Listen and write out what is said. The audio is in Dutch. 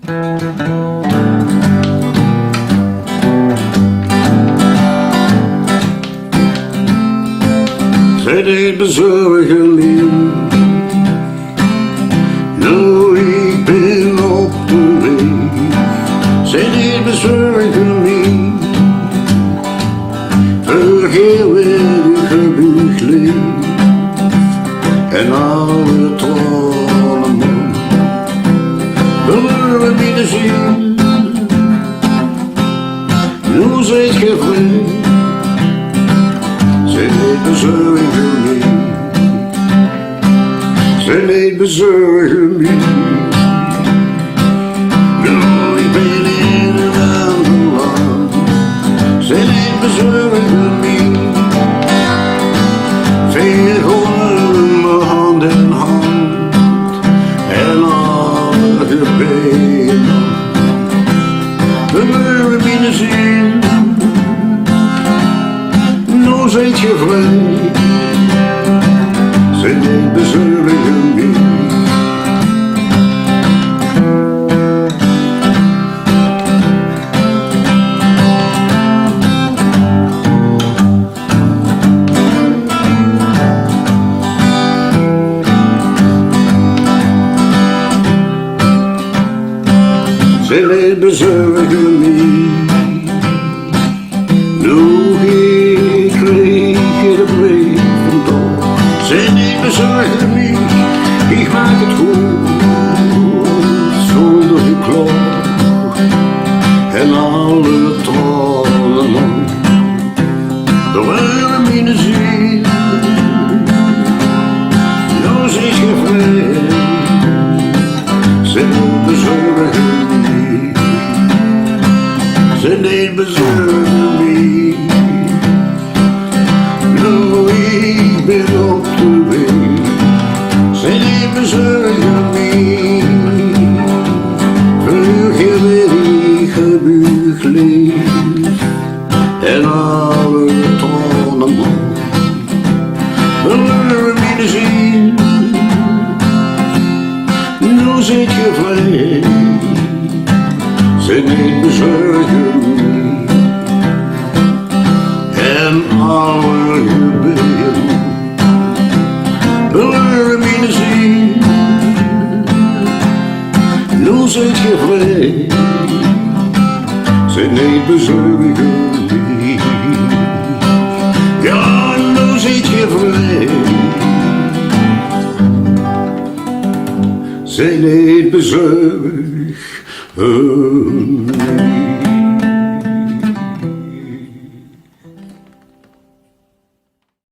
Zij deed bezorgen niet. Nou, ik ben op de weg. Zij deed bezorgen niet. Vergeet weer gebucht leeg. En alle tranen man. Willen we binnen zien. Nu zijt ge vrij. Zij deed bezorgen niet. Zij deed bezorgen niet. Nou, ik ben in een ander land. Zij deed bezorgen niet. Veel horen me hand in hand. En alle gebeden. We willen binnen zien. Nu zijt je vrij. Zij deed bezorgen niet. Zij deed bezorgen niet. Nu ik kreeg de brief vandaag. Zij deed bezorgen niet. Ik maak het goed zonder geklaag. En alle tranen lang. Door willen binnen zien. Nu zit je vrij. Zij deed bezorgen niet. Zij deed bezorgen niet. Nou, ik ben op de weg. Zij deed bezorgen niet. Vergeet weer die gebucht leeg. En alle tranen man. Willen we binnen zien. Nu zit je vrij. Zij deed bezorgen niet. En alle gebeden. Willen we binnen zien. Nu zit je vrij. Zij deed bezorgen niet. Ja, nu zit je vrij. Zij deed bezorgen niet.